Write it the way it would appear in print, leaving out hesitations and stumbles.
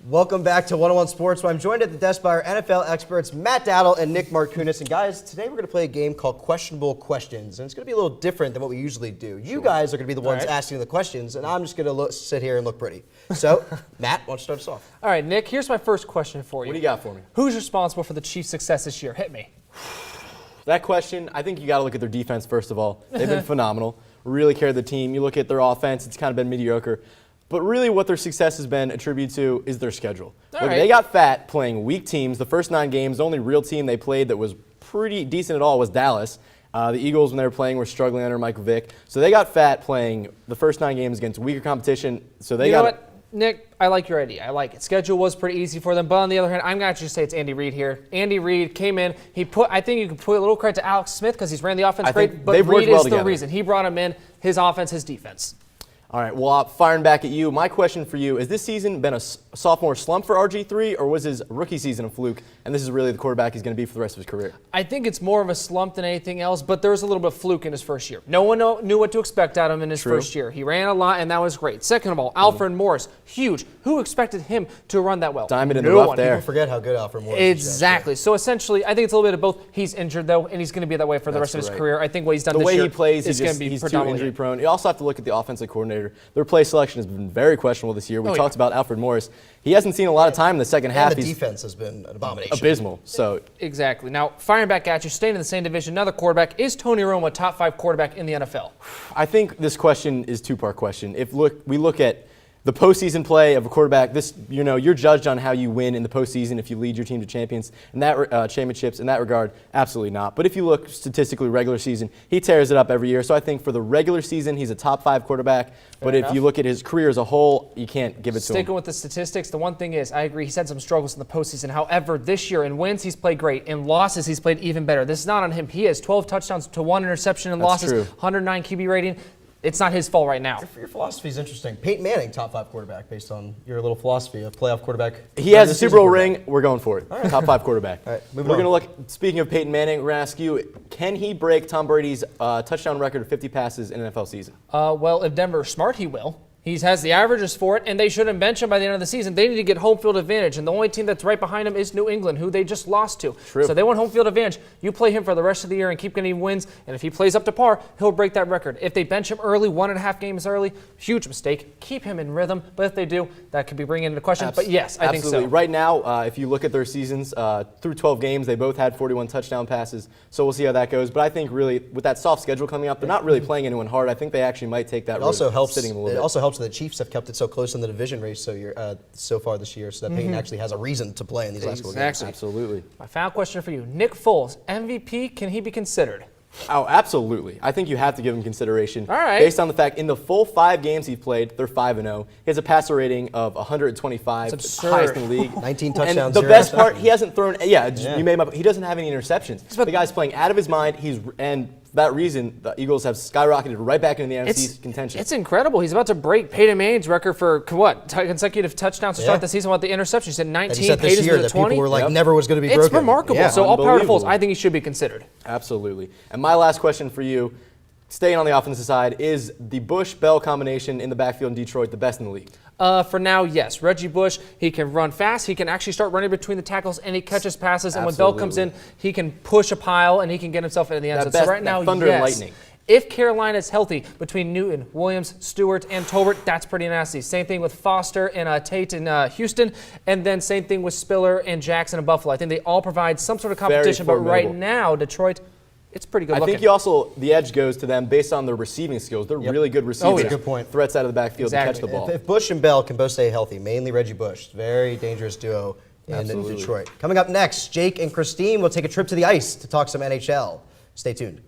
Welcome back to 101 Sports, where I'm joined at the desk by our NFL experts, Matt Dowdle and Nick Markunis. And guys, today we're going to play a game called Questionable Questions. And it's going to be a little different than what we usually do. You guys are going to be the ones asking the questions, and I'm just going to sit here and look pretty. So, Matt, why don't you start us off? All right, Nick, here's my first question for you. What do you got for me? Who's responsible for the Chiefs' success this year? Hit me. That question, I think you got to look at their defense first of all. They've been phenomenal. Really carried the team. You look at their offense, it's kind of been mediocre. But really what their success has been attributed to is their schedule. They got fat playing weak teams. The first 9 games, the only real team they played that was pretty decent at all was Dallas. The Eagles, when they were playing, were struggling under Michael Vick. So they got fat playing the first 9 games against weaker competition. So they You know what, Nick? I like your idea. I like it. Schedule was pretty easy for them. But on the other hand, I'm going to actually say it's Andy Reid here. Andy Reid came in. I think you can put a little credit to Alex Smith because he's ran the offense great. But Reid is the reason. He brought him in. His offense, his defense. All right, well, firing back at you, my question for you, has this season been a sophomore slump for RG3, or was his rookie season a fluke, and this is really the quarterback he's going to be for the rest of his career? I think it's more of a slump than anything else, but there was a little bit of fluke in his first year. No one knew what to expect out of him in his first year. He ran a lot, and that was great. Second of all, Alfred Morris, huge. Who expected him to run that well? Diamond in the rough there. People forget how good Alfred Morris is. Exactly. So essentially, I think it's a little bit of both. He's injured, though, and he's going to be that way for the rest of his career. I think what he's done this year he plays, is going to be he's too injury prone. You also have to look at the offensive coordinator. Their play selection has been very questionable this year. We talked about Alfred Morris. He hasn't seen a lot of time in the second half. The defense has been an abomination. Abysmal. So exactly. Now, firing back at you, staying in the same division, another quarterback. Is Tony Romo a top 5 quarterback in the NFL? I think this question is a two-part question. We look at the postseason play of a quarterback, you're judged on how you win in the postseason if you lead your team to championships. In that regard, absolutely not. But if you look statistically regular season, he tears it up every year. So I think for the regular season, he's a top 5 quarterback. But if you look at his career as a whole, you can't give it to him. Sticking with the statistics, the one thing is, I agree, he's had some struggles in the postseason. However, this year in wins, he's played great. In losses, he's played even better. This is not on him. He has 12 touchdowns to 1 interception in losses, 109 QB rating. It's not his fault right now. Your philosophy is interesting. Peyton Manning, top 5 quarterback, based on your little philosophy of playoff quarterback. He has a Super Bowl ring. We're going for it. Top 5 quarterback. All right, we're going to look. Speaking of Peyton Manning, we're going to ask you: can he break Tom Brady's touchdown record of 50 passes in an NFL season? Well, if Denver is smart, he will. He has the averages for it, and they shouldn't bench him by the end of the season. They need to get home field advantage, and the only team that's right behind him is New England, who they just lost to. True. So they want home field advantage. You play him for the rest of the year and keep getting wins, and if he plays up to par, he'll break that record. If they bench him early, 1.5 games early, huge mistake. Keep him in rhythm, but if they do, that could be bringing into question. But yes, I think so. Absolutely. Right now, if you look at their seasons, through 12 games, they both had 41 touchdown passes, so we'll see how that goes. But I think really, with that soft schedule coming up, they're not really playing anyone hard. I think they actually might take that route. It also helps that the Chiefs have kept it so close in the division race so far this year, so that Peyton actually has a reason to play in these last couple games. Absolutely. My final question for you. Nick Foles, MVP, can he be considered? Oh, absolutely. I think you have to give him consideration. All right. Based on the fact, in the full 5 games he's played, they're 5-0. He has a passer rating of 125, highest in the league. 19 touchdowns. And the best part, he hasn't thrown. You made him up. He doesn't have any interceptions. The guy's playing out of his mind. For that reason, the Eagles have skyrocketed right back into the NFC contention. It's incredible. He's about to break Peyton Manning's record for consecutive touchdowns to start the season with the interceptions. He said 19, Peyton's at 20. People were like, never was going to be broken. It's remarkable. Yeah. So all power to Foles. I think he should be considered. Absolutely. And my last question for you, staying on the offensive side, is the Bush-Bell combination in the backfield in Detroit the best in the league? For now, yes. Reggie Bush, he can run fast. He can actually start running between the tackles, and he catches passes. And when Bell comes in, he can push a pile, and he can get himself into the end zone. So right now, thunder and lightning. If Carolina is healthy between Newton, Williams, Stewart, and Tolbert, that's pretty nasty. Same thing with Foster and Tate in Houston, and then same thing with Spiller and Jackson in Buffalo. I think they all provide some sort of competition, but right now, Detroit, it's pretty good looking. I think the edge goes to them based on their receiving skills. They're really good receivers. Good point. Threats out of the backfield to catch the ball. If Bush and Bell can both stay healthy, mainly Reggie Bush, very dangerous duo in Detroit. Coming up next, Jake and Christine will take a trip to the ice to talk some NHL. Stay tuned.